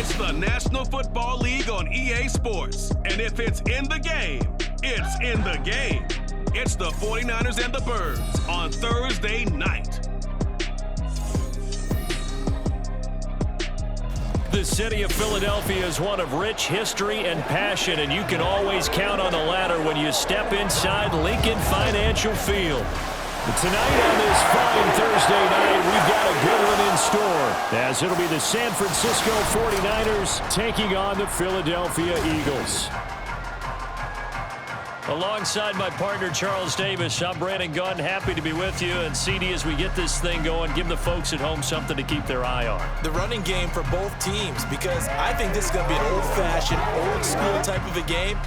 It's the National Football League on EA Sports. And if it's in the game, it's in the game. It's the 49ers and the Birds on Thursday night. The city of Philadelphia is one of rich history and passion, and you can always count on the latter when you step inside Lincoln Financial Field. But tonight on this fine Thursday night, we've got a good one in store, as it'll be the San Francisco 49ers taking on the Philadelphia Eagles. Alongside my partner, Charles Davis, I'm Brandon Gunn. Happy to be with you. And CD, as we get this thing going, give the folks at home something to keep their eye on. The running game for both teams, because I think this is going to be an old-fashioned, old-school type of a game.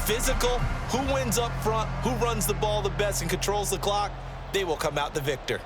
Physical, who wins up front, who runs the ball the best and controls the clock, they will come out the victor.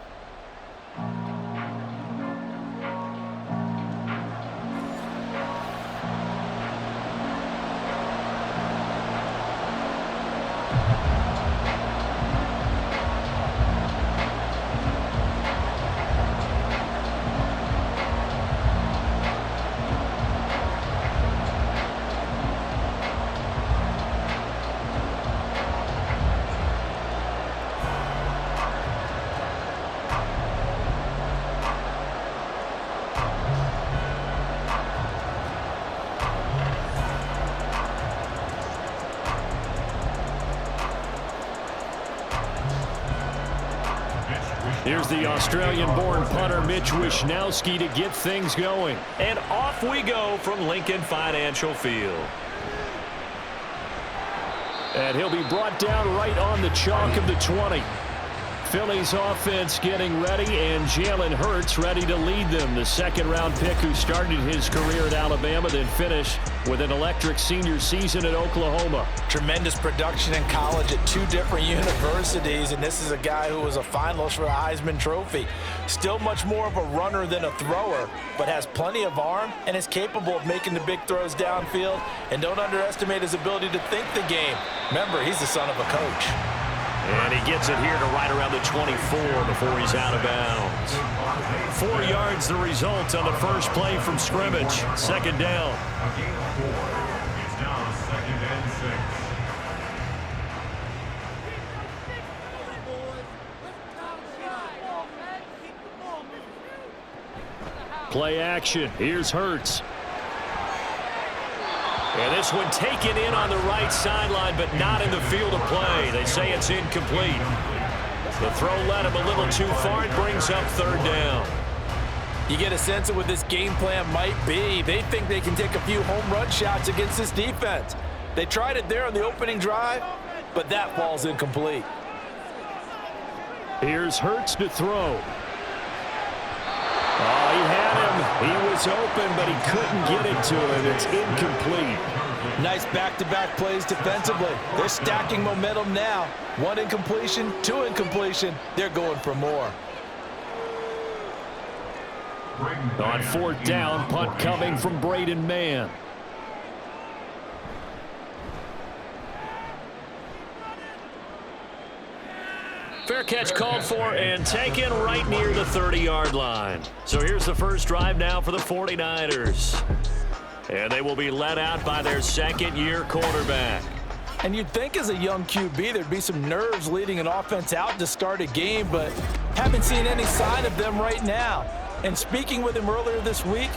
Here's the Australian-born punter Mitch Wishnowsky to get things going. And off we go from Lincoln Financial Field. And he'll be brought down right on the chalk of the 20. Philly's offense getting ready, and Jalen Hurts ready to lead them. The second-round pick who started his career at Alabama, then finished with an electric senior season at Oklahoma. Tremendous production in college at two different universities, and this is a guy who was a finalist for the Heisman Trophy. Still much more of a runner than a thrower, but has plenty of arm and is capable of making the big throws downfield. And don't underestimate his ability to think the game. Remember, he's the son of a coach. And he gets it here to right around the 24 before he's out of bounds. 4 yards the result on the first play from scrimmage. Second down. Play action. Here's Hurts. And this one taken in on the right sideline, but not in the field of play. They say it's incomplete. The throw led him a little too far. It brings up third down. You get a sense of what this game plan might be. They think they can take a few home run shots against this defense. They tried it there on the opening drive, but that ball's incomplete. Here's Hurts to throw. Oh, he had him. He was open, but he couldn't get it to him. It's incomplete. Nice back-to-back plays defensively. They're stacking momentum now. 1 incompletion, 2 incompletion. They're going for more. On fourth down, punt coming from Braden Mann. Fair catch called for and taken right near the 30-yard line. So here's the first drive now for the 49ers. And they will be led out by their second-year quarterback. And you'd think as a young QB there'd be some nerves leading an offense out to start a game, but haven't seen any sign of them right now. And speaking with him earlier this week,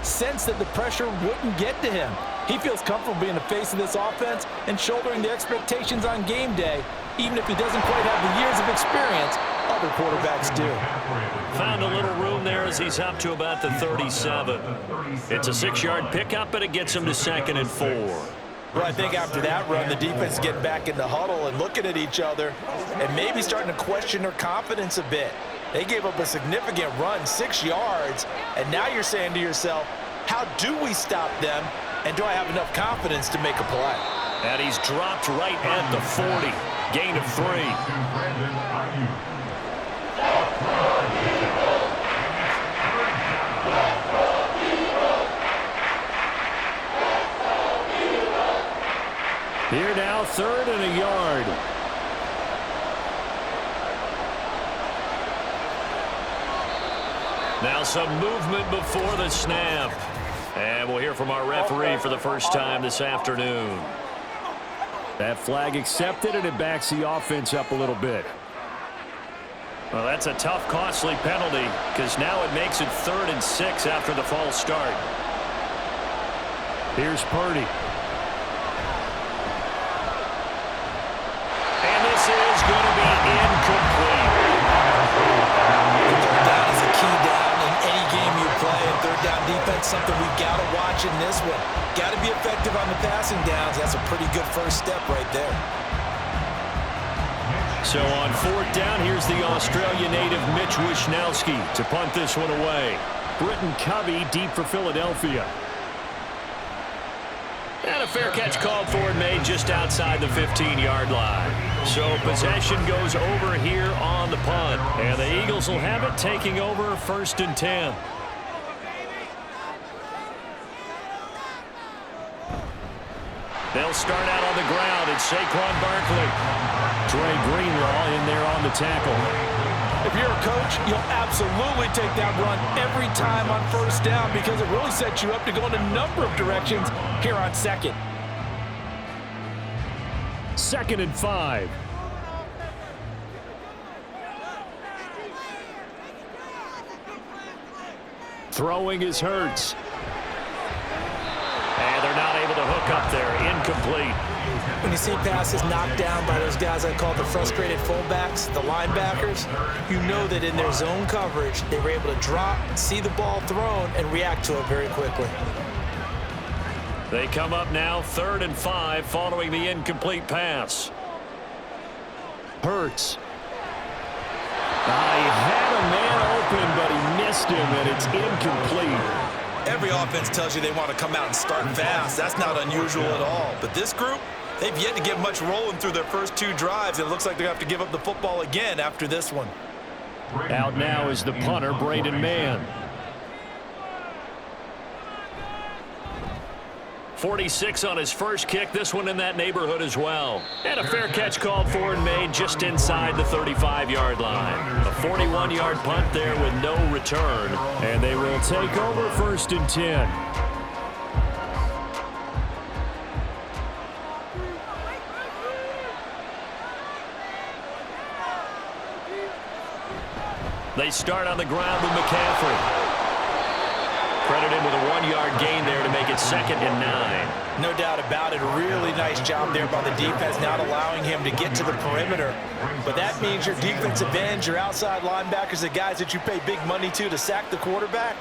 sensed that the pressure wouldn't get to him. He feels comfortable being the face of this offense and shouldering the expectations on game day, even if he doesn't quite have the years of experience other quarterbacks do. Found a little room there as he's up to about the 37. It's a 6-yard pickup, but it gets him to 2nd and 4. Well, I think after that run, the defense get back in the huddle and looking at each other and maybe starting to question their confidence a bit. They gave up a significant run, 6 yards, and now you're saying to yourself, how do we stop them, and do I have enough confidence to make a play? And he's dropped right at the 40. Gain of 3. Here now, 3rd and a yard. Now some movement before the snap. And we'll hear from our referee for the first time this afternoon. That flag accepted, and it backs the offense up a little bit. Well, that's a tough, costly penalty because now it makes it 3rd and 6 after the false start. Here's Purdy. And this is going to be incomplete. Third down is a key down in any game you play, and third down defense, something we've got to watch in this one. Got to be effective on the passing downs. That's a pretty good first step right there. So on 4th down, here's the Australia native Mitch Wishnowski to punt this one away. Britton Covey deep for Philadelphia. And a fair catch called for and made just outside the 15-yard line. So possession goes over here on the punt. And the Eagles will have it, taking over 1st and 10. They'll start out on the ground. It's Saquon Barkley. Trey Greenlaw in there on the tackle. If you're a coach, you'll absolutely take that run every time on 1st down because it really sets you up to go in a number of directions here on 2nd. 2nd and 5. Throwing is Hurts. And they're not able to hook up there. Incomplete. When you see passes knocked down by those guys I call the frustrated fullbacks, the linebackers, you know that in their zone coverage, they were able to drop, see the ball thrown, and react to it very quickly. They come up now 3rd and 5 following the incomplete pass. Hurts. He had a man open, but he missed him, and it's incomplete. Every offense tells you they want to come out and start fast. That's not unusual at all. But this group, they've yet to get much rolling through their first 2 drives. It looks like they're going to have to give up the football again after this one. Out now is the punter, Braden Mann. 46 on his first kick. This one in that neighborhood as well. And a fair catch called for and made just inside the 35-yard line. A 41-yard punt there with no return. And they will take over 1st and 10. They start on the ground with McCaffrey. Credited with a 1-yard gain there to make it 2nd and 9. No doubt about it. A really nice job there by the defense, not allowing him to get to the perimeter. But that means your defensive ends, your outside linebackers, the guys that you pay big money to sack the quarterback,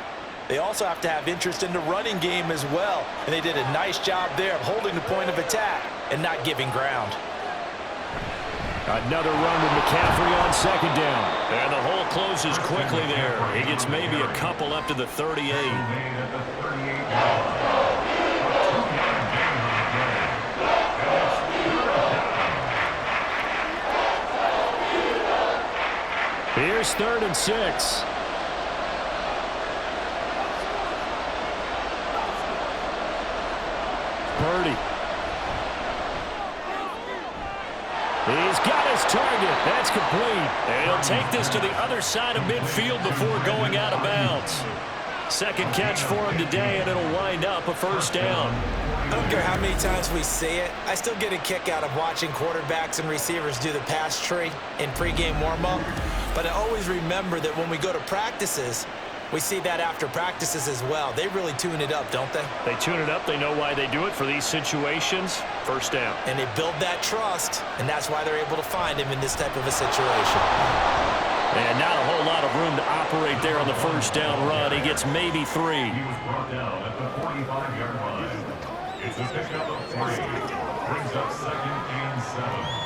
they also have to have interest in the running game as well. And they did a nice job there of holding the point of attack and not giving ground. Another run with McCaffrey on 2nd down. And the hole closes quickly there. He gets maybe a couple up to the 38. Here's 3rd and 6. Purdy. He's got his target. That's complete. And he'll take this to the other side of midfield before going out of bounds. 2nd catch for him today, and it'll wind up a 1st down. I don't care how many times we see it. I still get a kick out of watching quarterbacks and receivers do the pass tree in pregame warm-up. But I always remember that when we go to practices, we see that after practices as well. They really tune it up, don't they? They tune it up. They know why they do it for these situations. 1st down. And they build that trust, and that's why they're able to find him in this type of a situation. And not a whole lot of room to operate there on the 1st down run. He gets maybe 3. He was brought down at the 45-yard line. It's a pickup of 3. Brings up 2nd and 7.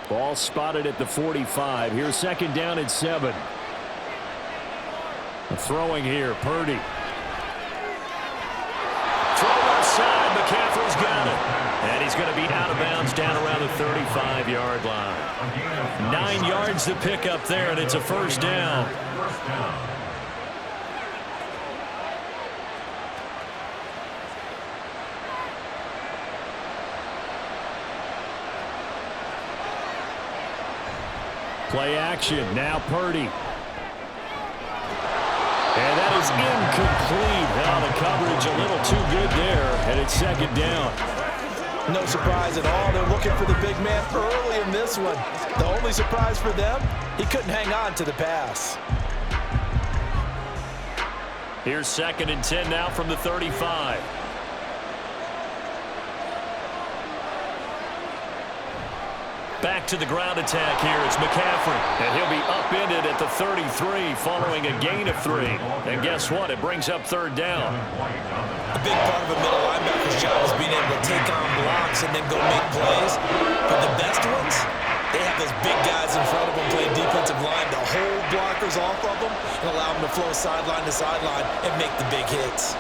Ball spotted at the 45. Here's 2nd down and 7. Throwing here, Purdy. Throw outside, McCaffrey's got it. And he's going to be out of bounds down around the 35-yard line. 9 yards to pick up there, and it's a 1st down. Play action. Now Purdy. And that is incomplete. Now the coverage a little too good there, and it's second down. No surprise at all. They're looking for the big man early in this one. The only surprise for them, he couldn't hang on to the pass. Here's 2nd and 10 now from the 35. Back to the ground attack here. It's McCaffrey. And he'll be upended at the 33 following a gain of 3. And guess what? It brings up 3rd down. A big part of a middle linebacker's job is being able to take on blocks and then go make plays. But the best ones, they have those big guys in front of them playing defensive line to hold blockers off of them and allow them to flow sideline to sideline and make the big hits.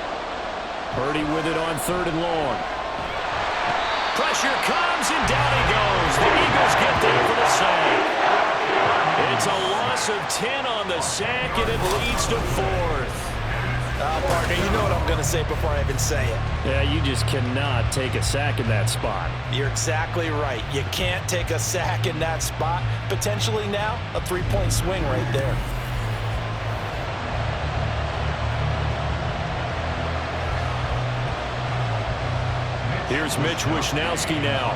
Purdy with it on 3rd and long. Pressure comes, and down he goes. The Eagles get there for the sack. It's a loss of 10 on the sack, and it leads to 4th. Partner, you know what I'm going to say before I even say it. Yeah, you just cannot take a sack in that spot. You're exactly right. You can't take a sack in that spot. Potentially now, a 3-point swing right there. Here's Mitch Wishnowsky now.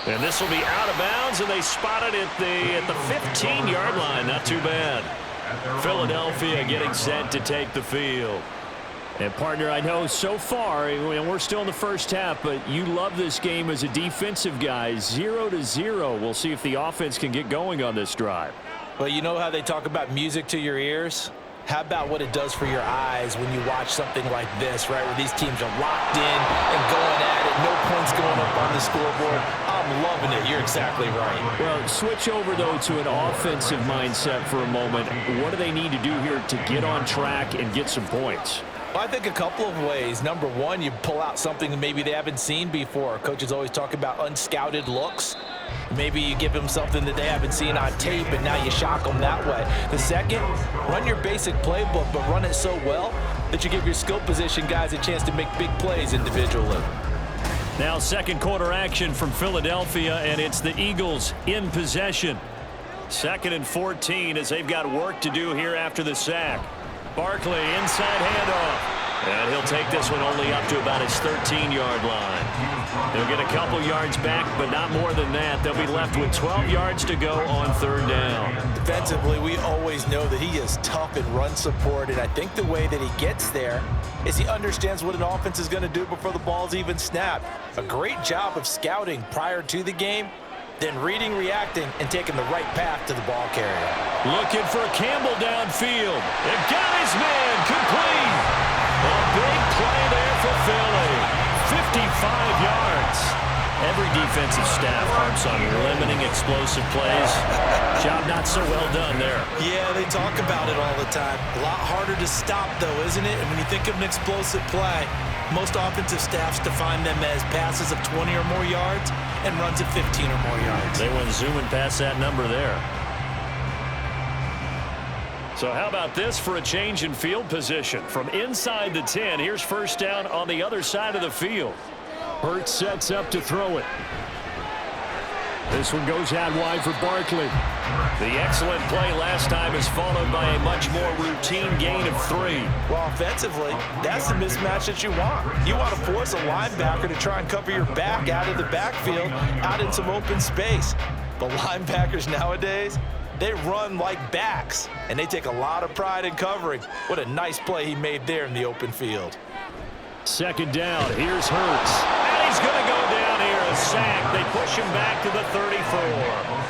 And this will be out of bounds, and they spot it at the 15-yard line. Not too bad. Philadelphia getting set to take the field. And, partner, I know so far, and we're still in the first half, but you love this game as a defensive guy. 0-0. We'll see if the offense can get going on this drive. Well, you know how they talk about music to your ears? How about what it does for your eyes when you watch something like this, right, where these teams are locked in and going at it, no points going up on the scoreboard? I'm loving it. You're exactly right. Well, switch over, though, to an offensive mindset for a moment. What do they need to do here to get on track and get some points? Well, I think a couple of ways. Number one, you pull out something that maybe they haven't seen before. Coaches always talk about unscouted looks. Maybe you give them something that they haven't seen on tape, and now you shock them that way. The second, run your basic playbook, but run it so well that you give your skill position guys a chance to make big plays individually. Now second quarter action from Philadelphia, and it's the Eagles in possession. 2nd and 14 as they've got work to do here after the sack. Barkley inside handoff. And he'll take this one only up to about his 13-yard line. They'll get a couple yards back, but not more than that. They'll be left with 12 yards to go on 3rd down. Defensively, we always know that he is tough in run support, and I think the way that he gets there is he understands what an offense is going to do before the ball's even snapped. A great job of scouting prior to the game, then reading, reacting, and taking the right path to the ball carrier. Looking for Campbell downfield. And got his man complete. A big play there for Philly. 55 yards. Every defensive staff harps on limiting explosive plays. Job not so well done there. Yeah, they talk about it all the time. A lot harder to stop, though, isn't it? And when you think of an explosive play, most offensive staffs define them as passes of 20 or more yards and runs of 15 or more yards. They went zooming past that number there. So how about this for a change in field position? From inside the 10, here's 1st down on the other side of the field. Hurts sets up to throw it. This one goes out wide for Barkley. The excellent play last time is followed by a much more routine gain of 3. Well, offensively, that's the mismatch that you want. You want to force a linebacker to try and cover your back out of the backfield, out in some open space. The linebackers nowadays, they run like backs, and they take a lot of pride in covering. What a nice play he made there in the open field. 2nd down. Here's Hurts. And he's going to go down here. A sack. They push him back to the 34.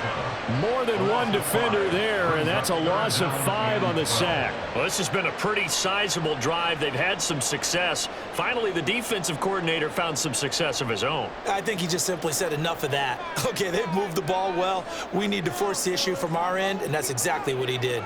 More than one defender there, and that's a loss of 5 on the sack. Well, this has been a pretty sizable drive. They've had some success. Finally, the defensive coordinator found some success of his own. I think he just simply said enough of that. Okay, they've moved the ball well. We need to force the issue from our end, and that's exactly what he did.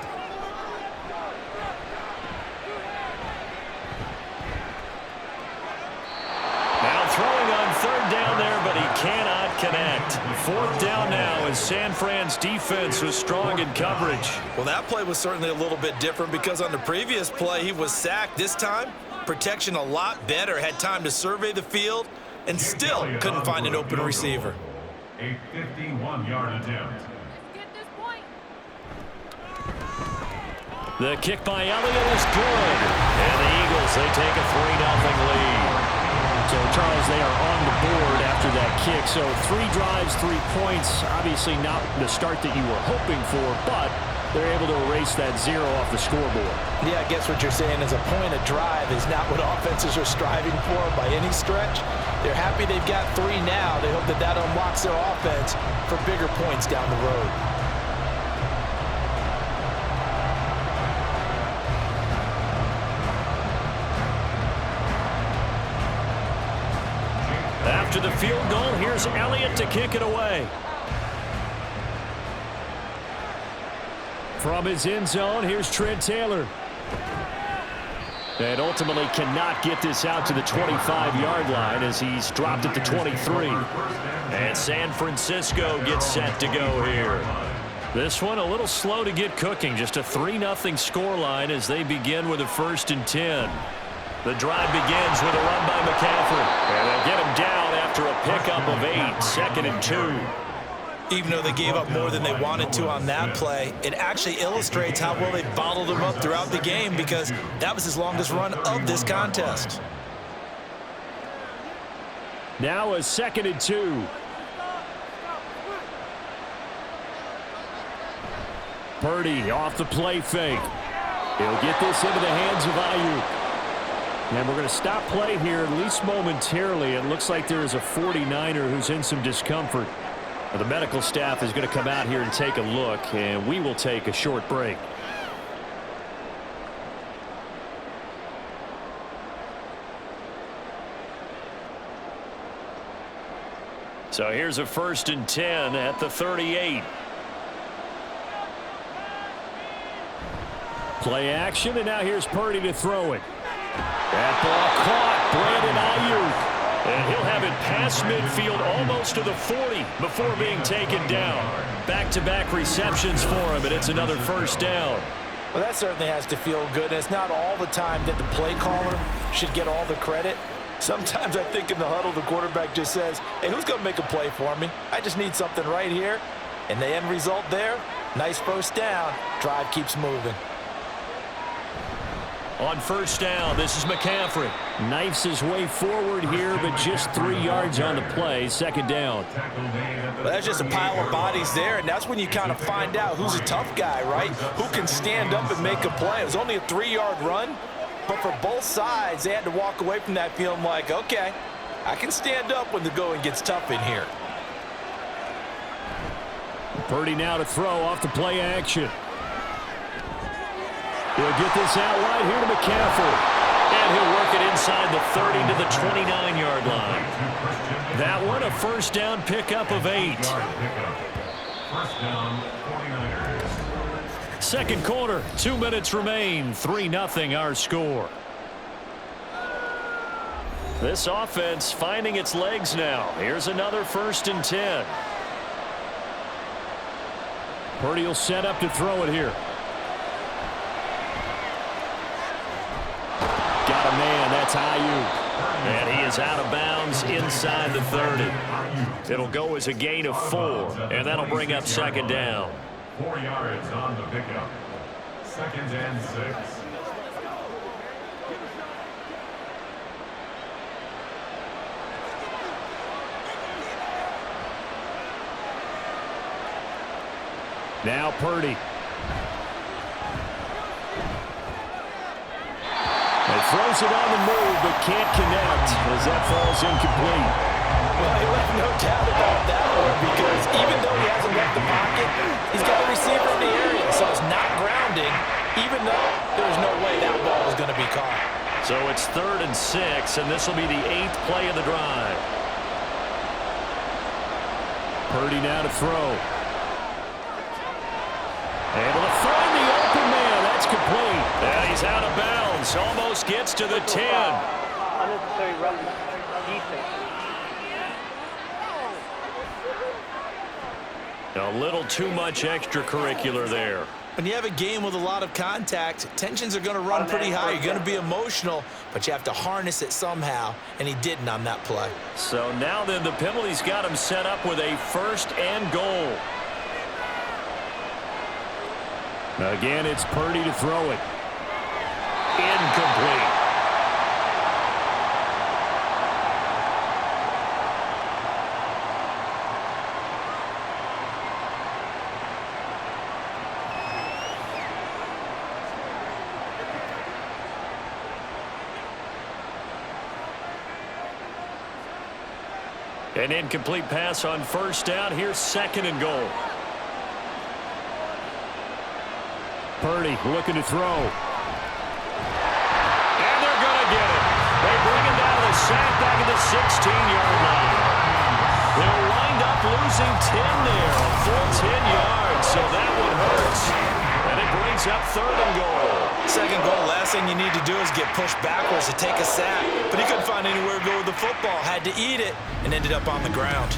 Now throwing on 3rd down there, but he cannot connect. 4th down now as San Fran's defense was strong in coverage. Well, that play was certainly a little bit different because on the previous play, he was sacked. This time, protection a lot better, had time to survey the field, and still couldn't find an open receiver. A 51-yard attempt. The kick by Elliott is good. And the Eagles, they take a 3-0 lead. So, Charles, they are on the board after that kick. So 3 drives, 3 points. Obviously not the start that you were hoping for, but they're able to erase that 0 off the scoreboard. Yeah, I guess what you're saying is a point of drive is not what offenses are striving for by any stretch. They're happy they've got 3 now. They hope that that unlocks their offense for bigger points down the road. After the field goal, here's Elliott to kick it away. From his end zone, here's Trent Taylor. And ultimately cannot get this out to the 25-yard line as he's dropped at the 23. And San Francisco gets set to go here. This one a little slow to get cooking. Just a 3-0 scoreline as they begin with a 1st and 10. The drive begins with a run by McCaffrey. And they'll get him down after a pickup of 8, 2nd and 2. Even though they gave up more than they wanted to on that play, it actually illustrates how well they bottled him up throughout the game because that was his longest run of this contest. Now a 2nd and 2. Purdy off the play fake. He'll get this into the hands of Ayuk. And we're going to stop play here, at least momentarily. It looks like there is a 49er who's in some discomfort. The medical staff is going to come out here and take a look, and we will take a short break. So here's a 1st and 10 at the 38. Play action, and now here's Purdy to throw it. That ball caught, Brandon Ayuk. And he'll have it past midfield almost to the 40 before being taken down. Back-to-back receptions for him, and it's another 1st down. Well, that certainly has to feel good. And it's not all the time that the play caller should get all the credit. Sometimes I think in the huddle, the quarterback just says, hey, who's going to make a play for me? I just need something right here. And the end result there, nice 1st down. Drive keeps moving. On 1st down, this is McCaffrey. Knifes his way forward here, but just 3 yards on the play. 2nd down. Well, that's just a pile of bodies there, and that's when you kind of find out who's a tough guy, right? Who can stand up and make a play. It was only a 3-yard run, but for both sides, they had to walk away from that feeling like, okay, I can stand up when the going gets tough in here. Purdy now to throw off the play action. He'll get this out wide here to McCaffrey. And he'll work it inside the 30 to the 29-yard line. That one, a 1st down pickup of 8. 1st down, 49ers. 2nd quarter, 2 minutes remain. 3-0 our score. This offense finding its legs now. Here's another 1st and 10. Purdy will set up to throw it here. Got a man, that's Ayuk. And he is out of bounds inside the 30. It'll go as a gain of 4, and that'll bring up 2nd down. 4 yards on the pickup. 2nd and 6. Now Purdy. Throws it on the move, but can't connect as that falls incomplete. Well, he left no doubt about that one because even though he hasn't left the pocket, he's got a receiver in the area, so it's not grounding, even though there's no way that ball is going to be caught. So it's 3rd and 6, and this will be the 8th play of the drive. Purdy now to throw. Able to find the open man. That's complete. And he's out of bounds. Almost gets to the 10. Unnecessary roughness. Defense. A little too much extracurricular there. When you have a game with a lot of contact, tensions are going to run pretty high. You're going to be emotional, but you have to harness it somehow, and he didn't on that play. So now then the penalty's got him set up with a 1st and goal. Again, it's Purdy to throw it. Incomplete. An incomplete pass on 1st down. Here's 2nd and goal. Purdy looking to throw. And they're going to get it. They bring him down to the sack back at the 16-yard line. They'll wind up losing 10 there. A full 10 yards, so that one hurts. And it brings up 3rd and goal. 2nd goal, last thing you need to do is get pushed backwards to take a sack. But he couldn't find anywhere to go with the football. Had to eat it and ended up on the ground.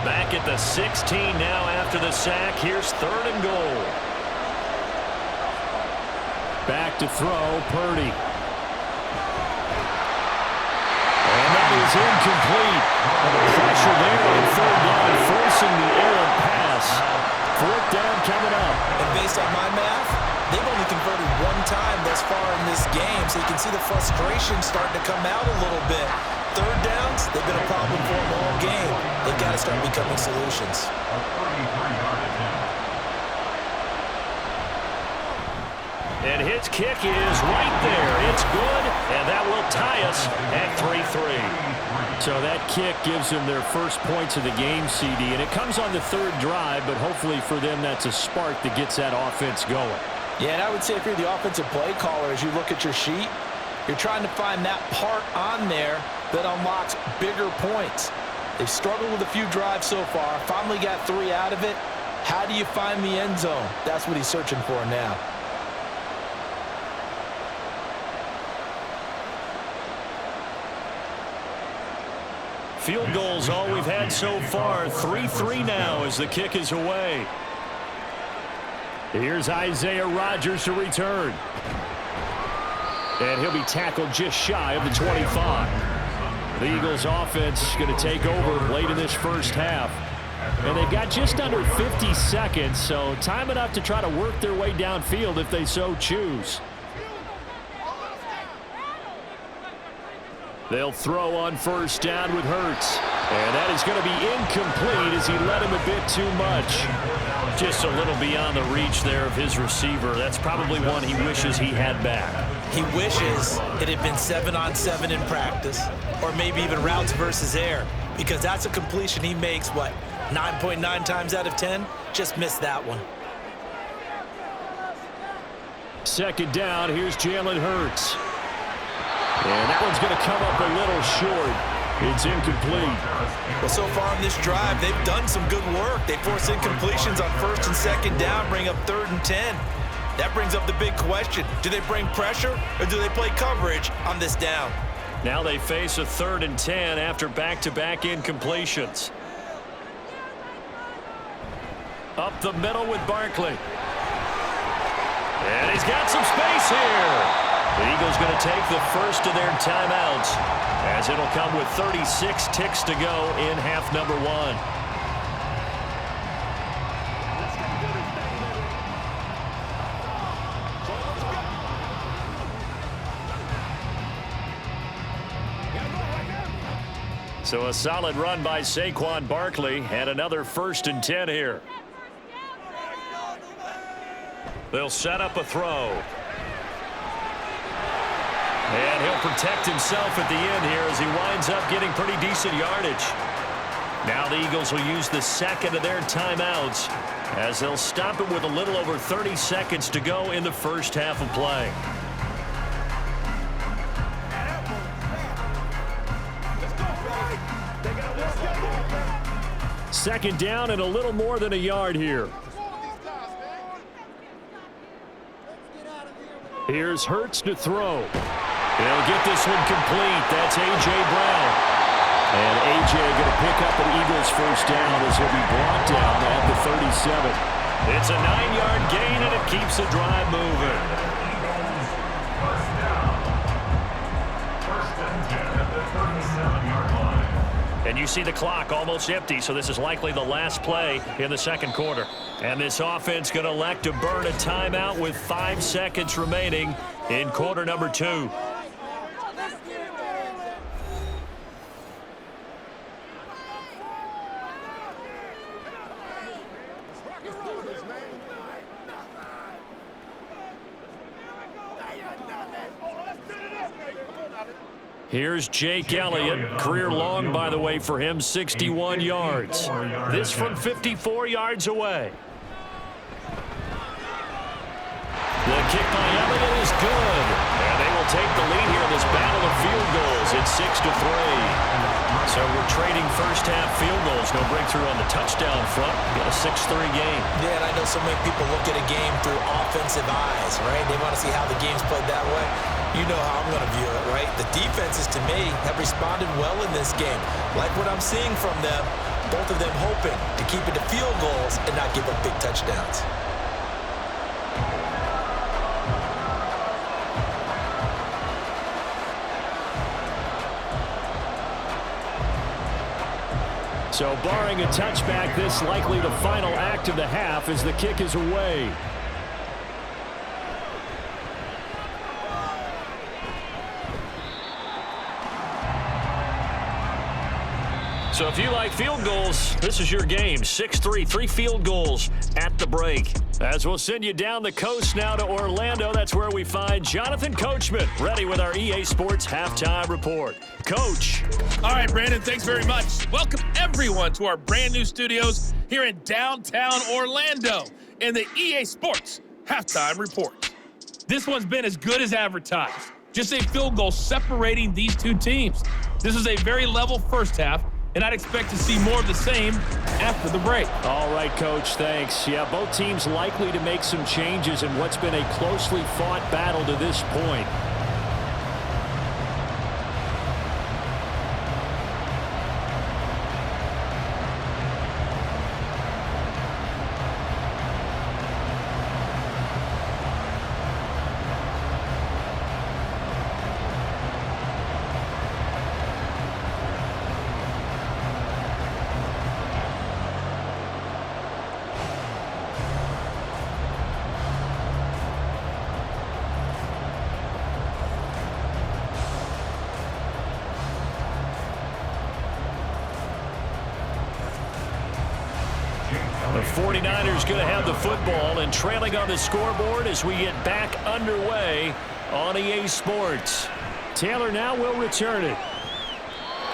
Back at the 16 now after the sack. Here's 3rd and goal. Back to throw, Purdy. And that is incomplete. And the pressure there on 3rd down, forcing the errant pass. 4th down coming up. And based on my math, they've only converted 1 time thus far in this game, so you can see the frustration starting to come out a little bit. 3rd downs, they've been a problem for them all game. They've got to start becoming solutions. And his kick is right there. It's good, and that will tie us at 3-3. So that kick gives them their first points of the game, CD, and it comes on the 3rd drive, but hopefully for them that's a spark that gets that offense going. Yeah, and I would say if you're the offensive play caller, as you look at your sheet, you're trying to find that part on there that unlocks bigger points. They've struggled with a few drives so far, finally got 3 out of it. How do you find the end zone? That's what he's searching for now. Field goal's all we've had so far. 3-3 now as the kick is away. Here's Isaiah Rodgers to return. And he'll be tackled just shy of the 25. The Eagles offense going to take over late in this first half. And they've got just under 50 seconds, so time enough to try to work their way downfield if they so choose. They'll throw on 1st down with Hurts. And that is going to be incomplete as he led him a bit too much. Just a little beyond the reach there of his receiver. That's probably one he wishes he had back. He wishes it had been 7-on-7 in practice, or maybe even routes versus air, because that's a completion he makes, 9.9 times out of 10? Just missed that one. 2nd down, here's Jalen Hurts. And that one's going to come up a little short. It's incomplete. Well, so far on this drive, they've done some good work. They force incompletions on 1st and 2nd down, bring up 3rd and 10. That brings up the big question. Do they bring pressure or do they play coverage on this down? Now they face a 3rd and 10 after back-to-back incompletions. Up the middle with Barkley. And he's got some space here. The Eagles going to take the first of their timeouts as it'll come with 36 ticks to go in half number 1. So a solid run by Saquon Barkley and another 1st and 10 here. They'll set up a throw. And he'll protect himself at the end here as he winds up getting pretty decent yardage. Now the Eagles will use the 2nd of their timeouts as they'll stop it with a little over 30 seconds to go in the first half of play. Second down and a little more than a yard here. Here's Hurts to throw. They'll get this one complete. That's A.J. Brown. And A.J. going to pick up an Eagles first down as he'll be brought down at the 37. It's a 9-yard gain, and it keeps the drive moving. First down. First and 10 at the 37-yard line. And you see the clock almost empty, so this is likely the last play in the second quarter. And this offense going to elect to burn a timeout with 5 seconds remaining in quarter number 2. Here's Jake Elliott. Career long, by the way, for him, 61 yards. This from 54 yards away. The kick by Elliott is good. And they will take the lead here in this battle of field goals. It's 6-3. So we're trading first-half field goals. No breakthrough on the touchdown front. Got a 6-3 game. Yeah, and I know so many people look at a game through offensive eyes, right? They want to see how the game's played that way. You know how I'm going to view it, right? The defenses, to me, have responded well in this game. Like what I'm seeing from them, both of them hoping to keep it to field goals and not give up big touchdowns. So barring a touchback, this likely the final act of the half as the kick is away. So if you like field goals, this is your game. 6-3, 3 field goals at the break. As we'll send you down the coast now to Orlando, that's where we find Jonathan Coachman, ready with our EA Sports Halftime Report. Coach. All right, Brandon, thanks very much. Welcome, everyone, to our brand new studios here in downtown Orlando in the EA Sports Halftime Report. This one's been as good as advertised. Just a field goal separating these two teams. This is a very level first half, and I'd expect to see more of the same after the break. All right, Coach, thanks. Yeah, both teams likely to make some changes in what's been a closely fought battle to this point. The 49ers going to have the football and trailing on the scoreboard as we get back underway on EA Sports. Taylor now will return it.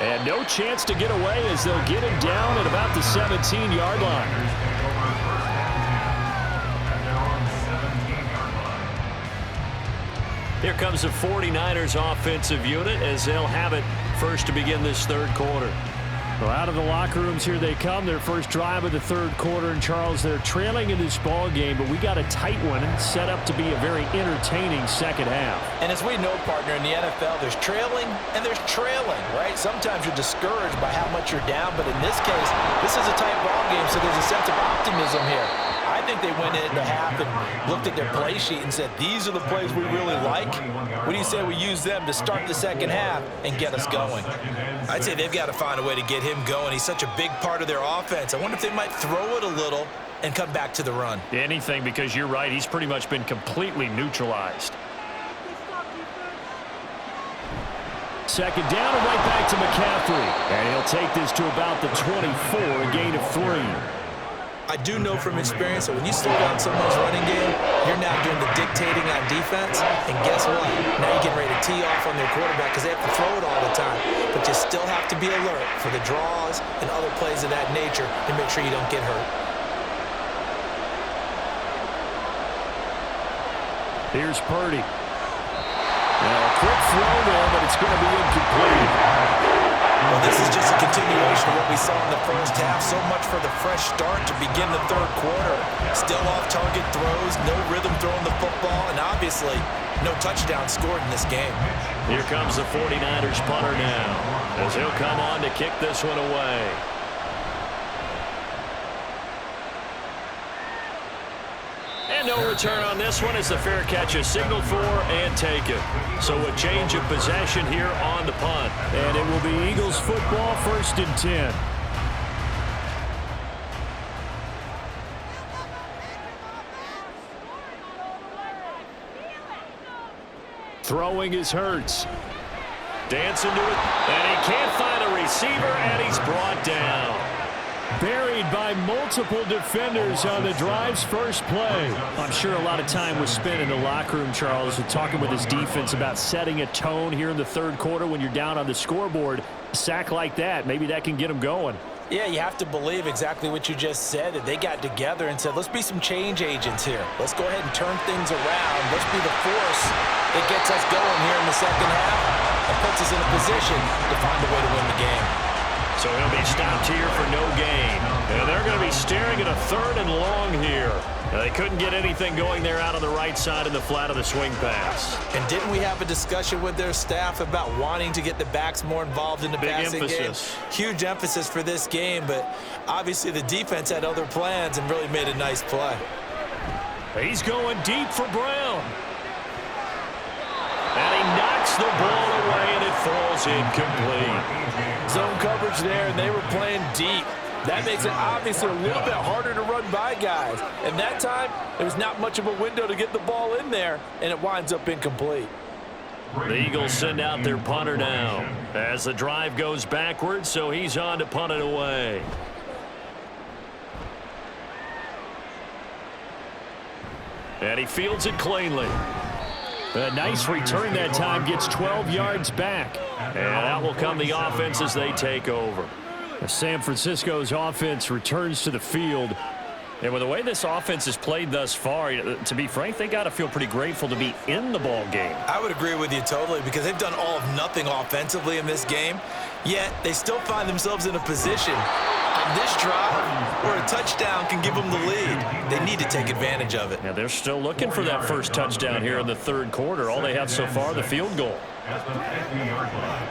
And no chance to get away as they'll get him down at about the 17-yard line. Here comes the 49ers offensive unit as they'll have it first to begin this third quarter. Well, out of the locker rooms here they come. Their first drive of the third quarter. And, Charles, they're trailing in this ball game, but we got a tight one set up to be a very entertaining second half. And as we know, partner, in the NFL, there's trailing and there's trailing, right? Sometimes you're discouraged by how much you're down, but in this case, this is a tight ball game, so there's a sense of optimism here. I think they went into half and looked at their play sheet and said, these are the plays we really like. What do you say we use them to start the second half and get us going? I'd say they've got to find a way to get him going. He's such a big part of their offense. I wonder if they might throw it a little and come back to the run. Anything, because you're right. He's pretty much been completely neutralized. Second down and right back to McCaffrey. And he'll take this to about the 24, a gain of 3. I do know from experience that when you slow down someone's running game, you're now doing the dictating on defense. And guess what? Now you're getting ready to tee off on their quarterback because they have to throw it all the time. But you still have to be alert for the draws and other plays of that nature to make sure you don't get hurt. Here's Purdy. Now a quick throw there, but it's going to be incomplete. Well, this is just a continuation of what we saw in the first half. So much for the fresh start to begin the third quarter. Still off-target throws, no rhythm throwing the football, and obviously no touchdown scored in this game. Here comes the 49ers punter now. as he'll come on to kick this one away. And no return on this one as the fair catch is signaled for and taken. So a change of possession here on the punt. And it will be Eagles football, 1st and 10. Throwing is Hurts. Dancing to it, and he can't find a receiver, and he's brought down. Buried by multiple defenders on the drive's first play. I'm sure a lot of time was spent in the locker room, Charles, with talking with his defense about setting a tone here in the third quarter when you're down on the scoreboard. A sack like that, maybe that can get him going. Yeah, you have to believe exactly what you just said, that they got together and said, let's be some change agents here. Let's go ahead and turn things around. Let's be the force that gets us going here in the second half and puts us in a position to find a way to win the game. So he'll be stopped here for no gain. And they're going to be staring at a 3rd and long here. They couldn't get anything going there out on the right side in the flat of the swing pass. And didn't we have a discussion with their staff about wanting to get the backs more involved in the passing game? Huge emphasis for this game, but obviously the defense had other plans and really made a nice play. He's going deep for Brown. And he knocks the ball away, and it falls incomplete. Zone coverage there, and they were playing deep. That makes it obviously a little bit harder to run by guys. And that time, there was not much of a window to get the ball in there, and it winds up incomplete. The Eagles send out their punter now as the drive goes backwards, so he's on to punt it away. And he fields it cleanly. A nice return that time, gets 12 yards back. And out will come the offense as they take over. San Francisco's offense returns to the field. And with the way this offense has played thus far, to be frank, they got to feel pretty grateful to be in the ball game. I would agree with you totally, because they've done all of nothing offensively in this game, yet they still find themselves in a position on this drive where a touchdown can give them the lead. They need to take advantage of it. Yeah, they're still looking for that first touchdown here in the third quarter. All they have so far, the field goal. At the 50-yard line.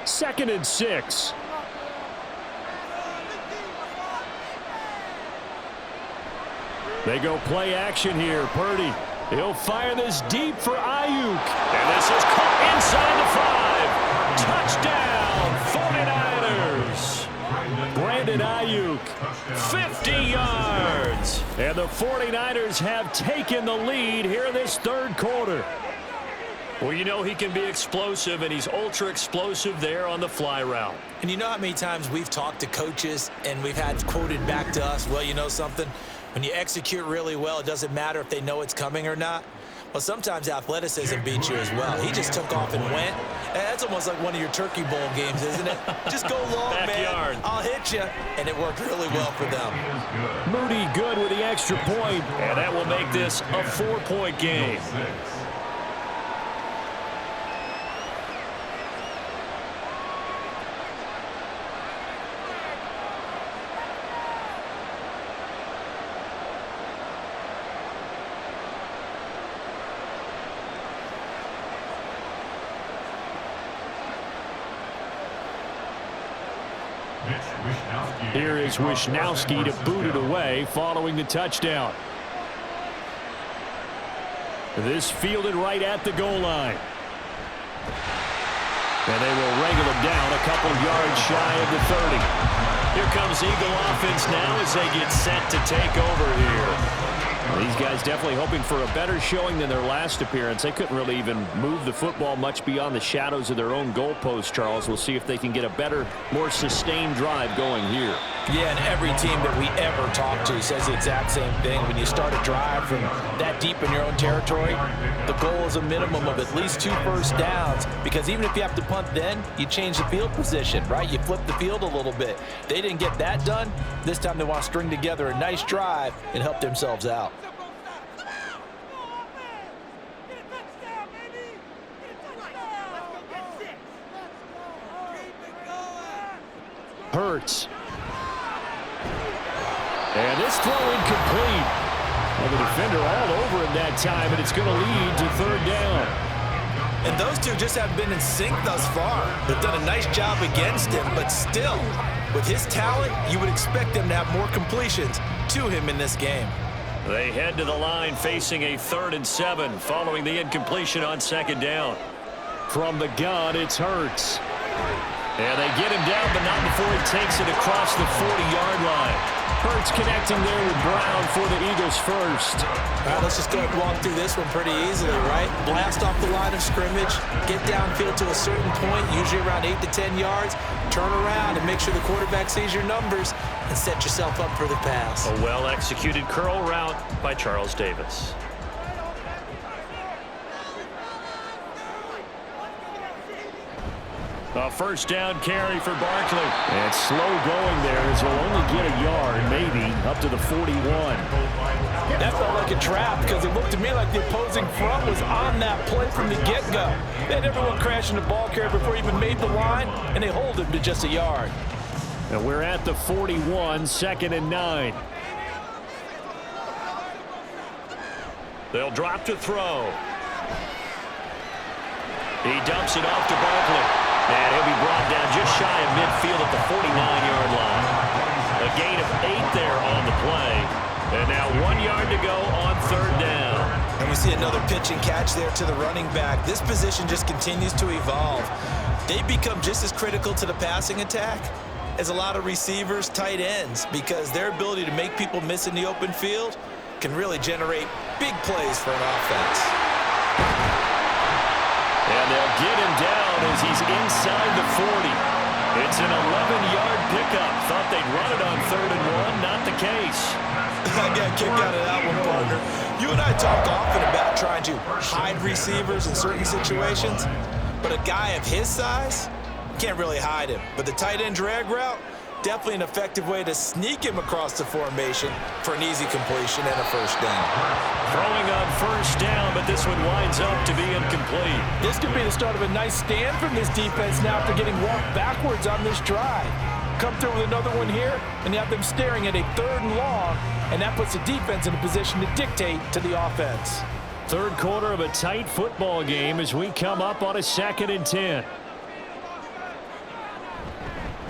2nd and 6. They go play action here. Purdy. He'll fire this deep for Ayuk. And this is caught inside the 5. Touchdown, 49ers. Brandon Ayuk. 50 yards. And the 49ers have taken the lead here in this third quarter. Well, you know he can be explosive, and he's ultra explosive there on the fly route. And you know how many times we've talked to coaches and we've had quoted back to us, well, you know something? When you execute really well, it doesn't matter if they know it's coming or not. Well, sometimes athleticism beats you as well. He just took off and went. And that's almost like one of your Turkey Bowl games, isn't it? Just go long, Backyard. man. I'll hit you. And it worked really well for them. Moody good with the extra point. And that will make this a 4-point game. Here is Wishnowsky to boot it away following the touchdown. This fielded right at the goal line. And they will wrangle him down a couple yards shy of the 30. Here comes Eagle offense now as they get set to take over here. These guys definitely hoping for a better showing than their last appearance. They couldn't really even move the football much beyond the shadows of their own goalpost, Charles. We'll see if they can get a better, more sustained drive going here. Yeah, and every team that we ever talk to says the exact same thing. When you start a drive from that deep in your own territory, the goal is a minimum of at least 2 first downs, because even if you have to punt then, you change the field position, right? You flip the field a little bit. They didn't get that done. This time they want to string together a nice drive and help themselves out. Hurts. And this throw incomplete. And the defender all over him that time, and it's going to lead to third down. And those two just haven't been in sync thus far. They've done a nice job against him, but still, with his talent, you would expect them to have more completions to him in this game. They head to the line facing a 3rd and 7 following the incompletion on 2nd down. From the gun, it's Hurts. And they get him down, but not before he takes it across the 40-yard line. Hurts connecting there with Brown for the Eagles first. All right, let's just go ahead and walk through this one pretty easily, right? Blast off the line of scrimmage, get downfield to a certain point, usually around 8 to 10 yards, turn around and make sure the quarterback sees your numbers and set yourself up for the pass. A well-executed curl route by Charles Davis. A 1st down carry for Barkley. And slow going there as he'll only get a yard, maybe, up to the 41. That felt like a trap because it looked to me like the opposing front was on that play from the get-go. They had everyone crashing the ball carrier before he even made the line, and they hold him to just a yard. And we're at the 41, 2nd and 9. They'll drop to throw. He dumps it off to Barkley. And he'll be brought down just shy of midfield at the 49-yard line. A gain of 8 there on the play. And now 1 yard to go on 3rd down. And we see another pitch and catch there to the running back. This position just continues to evolve. They become just as critical to the passing attack as a lot of receivers, tight ends, because their ability to make people miss in the open field can really generate big plays for an offense. And they'll get him down as he's inside the 40. It's an 11-yard pickup. Thought they'd run it on 3rd and 1. Not the case. I got a kick out of that one, partner. You and I talk often about trying to hide receivers in certain situations, but a guy of his size can't really hide him. But the tight end drag route, definitely an effective way to sneak him across the formation for an easy completion and a 1st down. Throwing on 1st down, but this one winds up to be incomplete. This could be the start of a nice stand from this defense now after getting walked backwards on this drive. Come through with another one here, and you have them staring at a 3rd and long, and that puts the defense in a position to dictate to the offense. 3rd quarter of a tight football game as we come up on a 2nd and 10.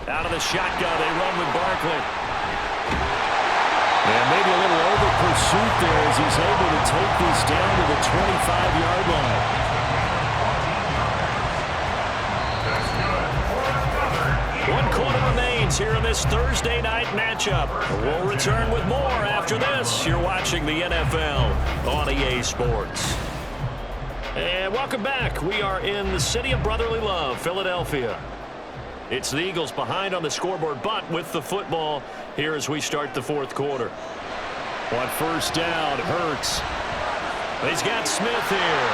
Out of the shotgun, they run with Barkley. And maybe a little over pursuit there as he's able to take this down to the 25-yard line. One quarter remains here in this Thursday night matchup. We'll return with more after this. You're watching the NFL on EA Sports. And welcome back. We are in the city of brotherly love, Philadelphia. It's the Eagles behind on the scoreboard, but with the football here as we start the 4th quarter. On 1st down, Hurts. He's got Smith here.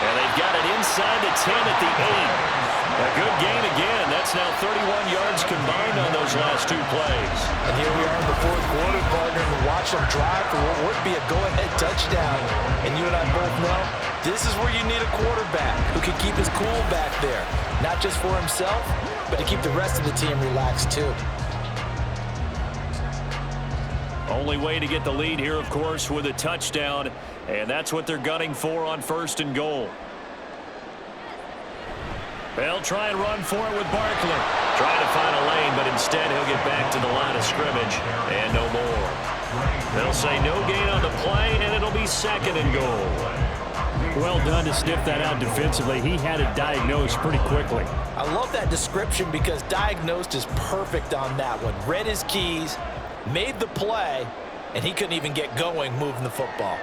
And they've got it inside the 10 at the 8. A good gain again. That's now 31 yards combined on those last 2 plays. And here we are in the 4th quarter, partner, and watch them drive for what would be a go-ahead touchdown. And you and I both know this is where you need a quarterback who can keep his cool back there. Not just for himself, but to keep the rest of the team relaxed too. Only way to get the lead here, of course, with a touchdown, and that's what they're gunning for on 1st and goal. They'll try and run for it with Barkley. Trying to find a lane, but instead he'll get back to the line of scrimmage and no more. They'll say no gain on the play, and it'll be 2nd and goal. Well done to sniff that out defensively. He had it diagnosed pretty quickly. I love that description because diagnosed is perfect on that one. Read his keys, made the play, and he couldn't even get going moving the football.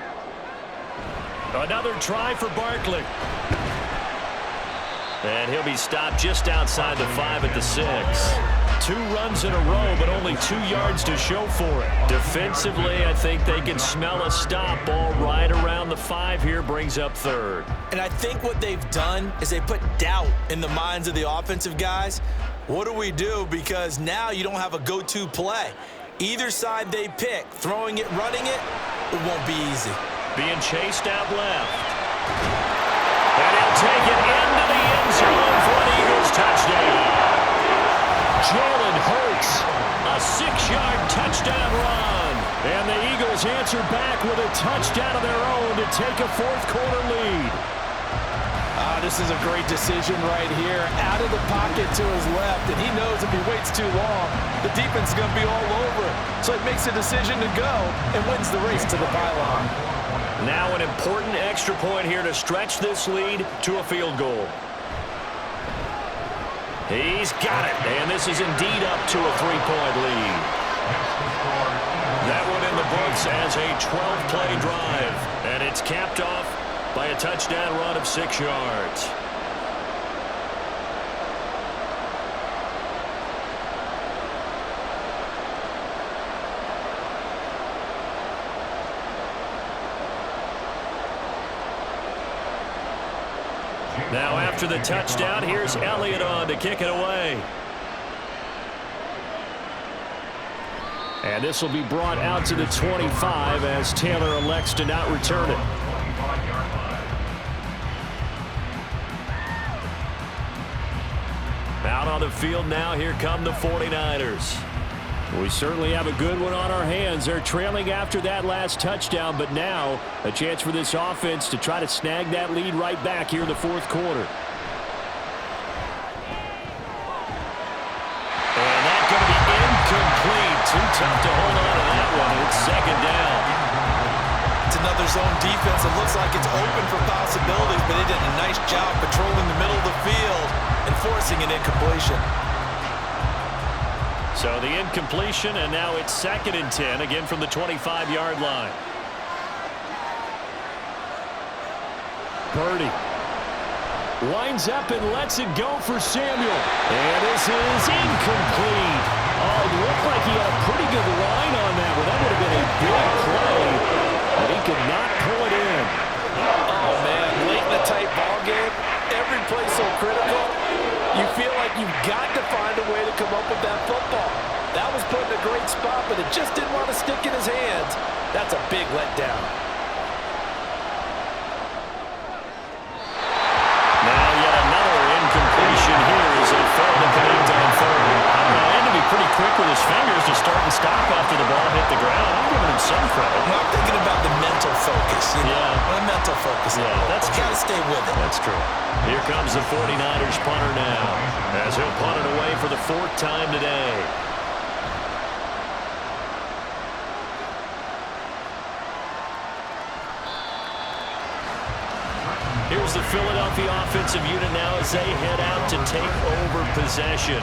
Another try for Barkley. And he'll be stopped just outside the 5 at the 6. 2 runs in a row, but only 2 yards to show for it. Defensively, I think they can smell a stop. Ball right around the 5 here brings up 3rd. And I think what they've done is they put doubt in the minds of the offensive guys. What do we do? Because now you don't have a go-to play. Either side they pick, throwing it, running it, it won't be easy. Being chased out left. And he'll take it into the end zone for an Eagles touchdown. Jalen Hurts, a 6-yard touchdown run. And the Eagles answer back with a touchdown of their own to take a 4th quarter lead. This is a great decision right here. Out of the pocket to his left, and he knows if he waits too long, the defense is going to be all over it. So he makes a decision to go and wins the race to the pylon. Now an important extra point here to stretch this lead to a field goal. He's got it, and this is indeed up to a 3-point lead. That one in the books as a 12-play drive, and it's capped off by a touchdown run of 6 yards. Now after the touchdown, here's Elliott on to kick it away. And this will be brought out to the 25 as Taylor elects to not return it. Out on the field now, here come the 49ers. We certainly have a good one on our hands. They're trailing after that last touchdown, but now a chance for this offense to try to snag that lead right back here in the fourth quarter. And that's going to be incomplete. Too tough to hold on to that one. It's second down. It's another zone defense. It looks like it's open for possibilities, but they did a nice job patrolling the middle of the field and forcing an incompletion. So the incompletion, and now it's 2nd and 10, again from the 25-yard line. Purdy winds up and lets it go for Samuel. And this is incomplete. Oh, it looked like he had a pretty good line on that one. That would have been a big play, but he could not pull it in. Oh, man, late in a tight ball game, every play so critical. You feel like you've got to find a way to come up with that football. That was put in a great spot, but it just didn't want to stick in his hands. That's a big letdown. Now yet another incompletion here as they fail to connect on third. And to be pretty quick with his fingers to start and stop after the ball hit the ground. I'm giving him some credit. Well, I'm thinking about the mental focus. Yeah. The mental focus. Yeah, that's true. Got to stay with it. That's true. Here comes the 49ers punter now as he'll punt it away for the 4th time today. Here's the Philadelphia offensive unit now as they head out to take over possession.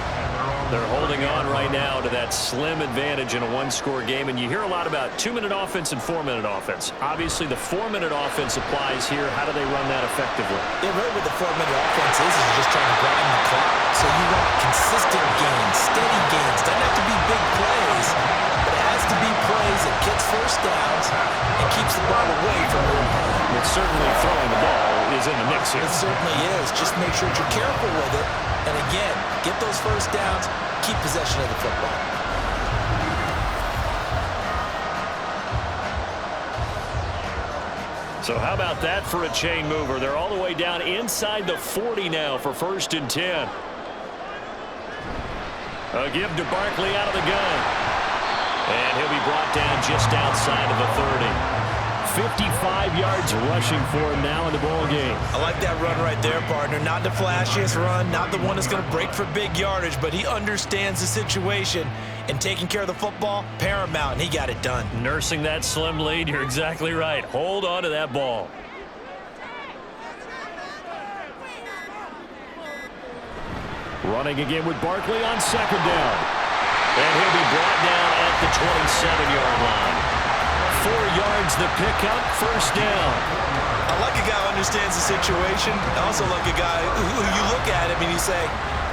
They're holding on right now to that slim advantage in a one-score game, and you hear a lot about 2-minute offense and 4-minute offense. Obviously, the 4-minute offense applies here. How do they run that effectively? Yeah, really what the 4-minute offense is just trying to grind the clock. So you want consistent gains, steady gains. Doesn't have to be big plays, but it has to be plays that gets first downs and keeps the ball away from your opponent. But certainly throwing the ball is in the mix here. It certainly is. Just make sure that you're careful with it. And again, get those first downs, keep possession of the football. So how about that for a chain mover? They're all the way down inside the 40 now for 1st and 10. A give to Barkley out of the gun. And he'll be brought down just outside of the 30. 55 yards rushing for him now in the ball game. I like that run right there, partner. Not the flashiest run, not the one that's going to break for big yardage, but he understands the situation, and taking care of the football, paramount, and he got it done. Nursing that slim lead, you're exactly right. Hold on to that ball. Running again with Barkley on 2nd down. And he'll be brought down at the 27-yard line. 4 yards the pickup, 1st down. I like a guy who understands the situation. I also like a guy who you look at him and you say,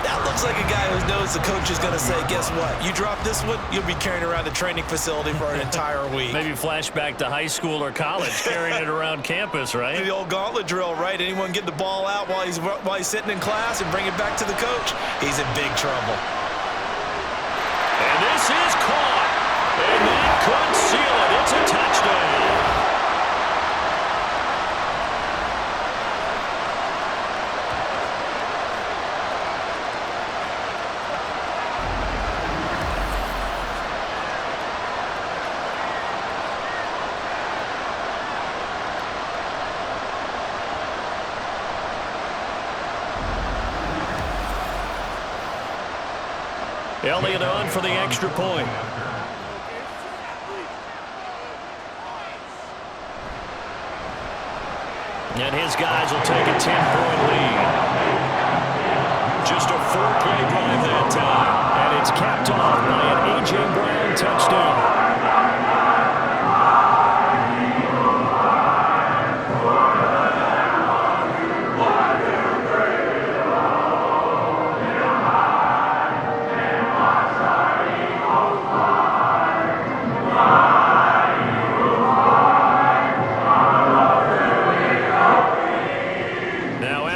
that looks like a guy who knows the coach is going to say, guess what? You drop this one, you'll be carrying around the training facility for an entire week. Maybe flashback to high school or college, carrying it around campus, right? The old gauntlet drill, right? Anyone get the ball out while he's sitting in class and bring it back to the coach? He's in big trouble. And this is caught. And that could seal it. It's a touchdown. Elliott on for the extra point. And his guys will take a 10-point lead. Just a 4-play drive that time. And it's capped off by an A.J. Brown touchdown.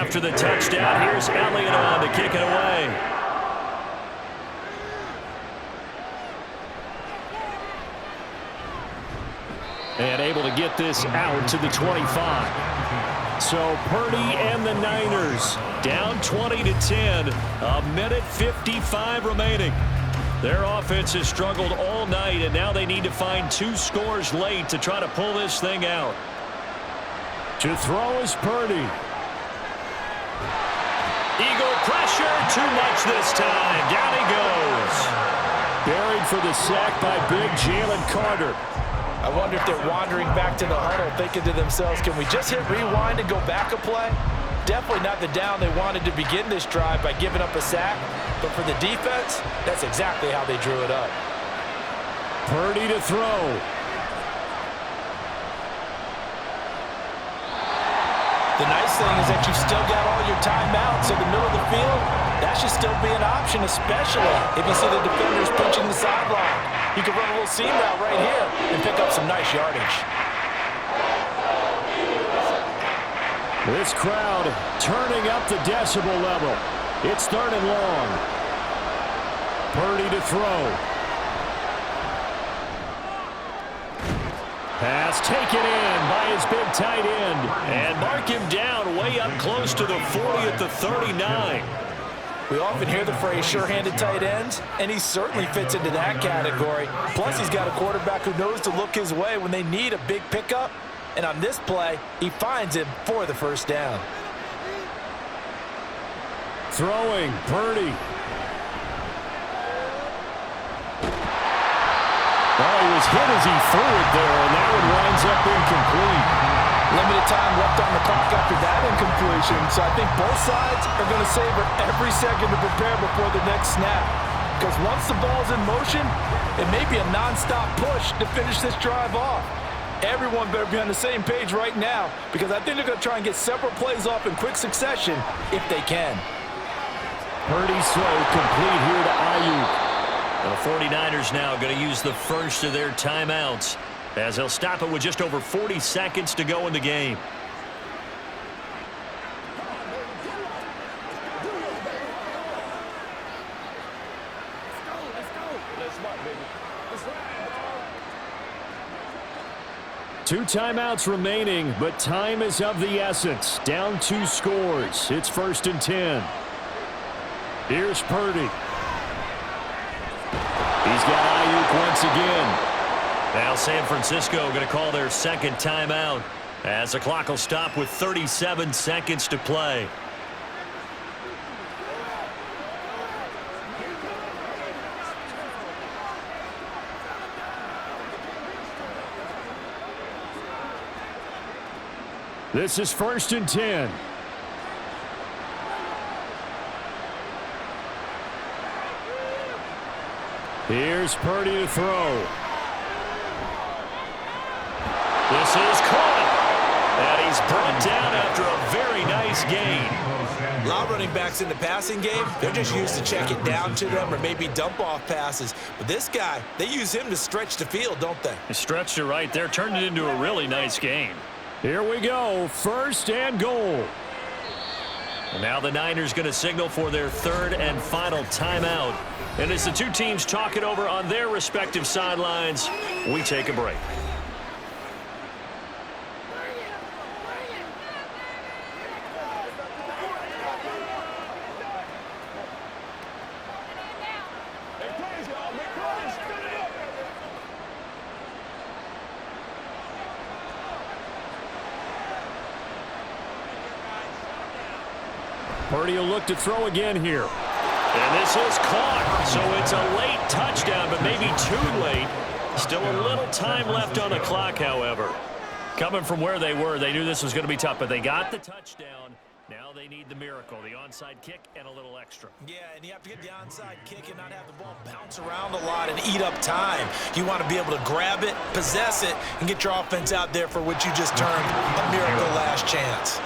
After the touchdown, here's Elliott on to kick it away. And able to get this out to the 25. So Purdy and the Niners down 20-10. A minute 55 remaining. Their offense has struggled all night, and now they need to find 2 scores late to try to pull this thing out. To throw is Purdy. Eagle pressure, too much this time. Down he goes. Buried for the sack by big Jalen Carter. I wonder if they're wandering back to the huddle thinking to themselves, can we just hit rewind and go back a play? Definitely not the down they wanted to begin this drive by giving up a sack. But for the defense, that's exactly how they drew it up. Purdy to throw. The nice thing is that you've still got all your timeouts in the middle of the field. That should still be an option, especially if you see the defenders pinching the sideline. You can run a little seam route right here and pick up some nice yardage. This crowd turning up the decibel level. It's 3rd and long. Purdy to throw. Pass taken in by his big tight end. And mark him down way up close to the 40 at the 39. We often hear the phrase sure-handed tight ends, and he certainly fits into that category. Plus, he's got a quarterback who knows to look his way when they need a big pickup. And on this play, he finds him for the first down. Throwing, Purdy. Oh, he was hit as he threw it there, and that one winds up incomplete. Limited time left on the clock after that incompletion, so I think both sides are going to savor every second to prepare before the next snap. Because once the ball's in motion, it may be a nonstop push to finish this drive off. Everyone better be on the same page right now, because I think they're going to try and get several plays off in quick succession if they can. Purdy's throw complete here to Ayuk. The 49ers now going to use the first of their timeouts as they'll stop it with just over 40 seconds to go in the game. Two timeouts remaining, but time is of the essence. Down 2 scores. It's 1st and 10. Here's Purdy. He's got Ayuk once again. Now San Francisco going to call their second timeout as the clock will stop with 37 seconds to play. This is 1st and 10. Here's Purdy to throw. This is caught. And he's brought down after a very nice gain. A lot of running backs in the passing game, they're just used to check it down to them or maybe dump off passes. But this guy, they use him to stretch the field, don't they? He stretched it right there, turned it into a really nice gain. Here we go, 1st and goal. And now the Niners going to signal for their 3rd and final timeout. And as the two teams talk it over on their respective sidelines, we take a break. Purdy will look to throw again here. And this is caught, so it's a late touchdown, but maybe too late. Still a little time left on the clock, however. Coming from where they were, they knew this was going to be tough, but they got the touchdown. Now they need the miracle, the onside kick and a little extra. Yeah, and you have to get the onside kick and not have the ball bounce around a lot and eat up time. You want to be able to grab it, possess it, and get your offense out there for what you just termed a miracle last chance.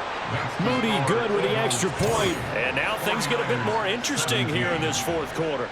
Moody good with the extra point. And now things get a bit more interesting here in this fourth quarter.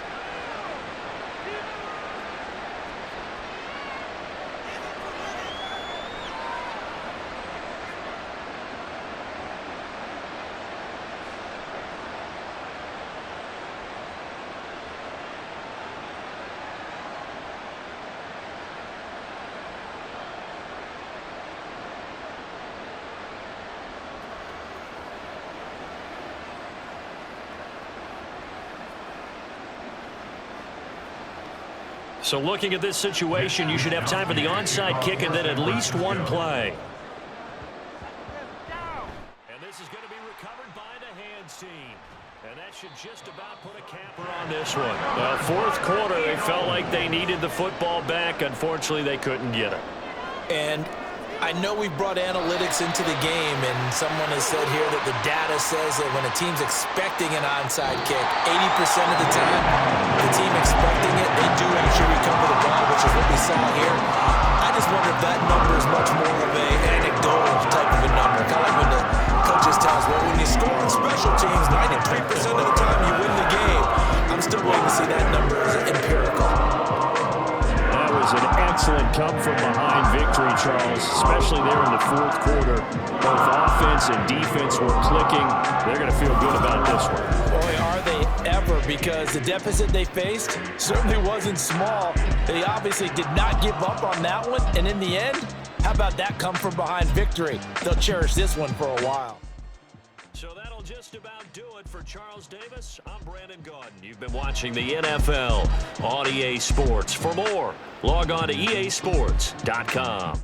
So looking at this situation, you should have time for the onside kick and then at least one play. And this is going to be recovered by the hands team. And that should just about put a capper on this one. Well, fourth quarter, they felt like they needed the football back. Unfortunately, they couldn't get it. And I know we brought analytics into the game, and someone has said here that the data says that when a team's expecting an onside kick, 80% of the time, the team expecting it, they do actually recover the ball, which is what we saw here. I just wonder if that number is much more of an anecdotal type of a number. Kind of like when the coaches tell us, well, when you score on special teams, 93% of the time you win the game. I'm still waiting to see that number as empirical. That was an excellent come-from-behind victory, Charles, especially there in the fourth quarter. Both offense and defense were clicking. They're going to feel good about this one. Boy, are they ever, because the deficit they faced certainly wasn't small. They obviously did not give up on that one, and in the end, how about that come-from-behind victory? They'll cherish this one for a while. So that'll just about do it for Charles Davis. I'm Brandon Gaudin. You've been watching the NFL on EA Sports. For more, log on to easports.com.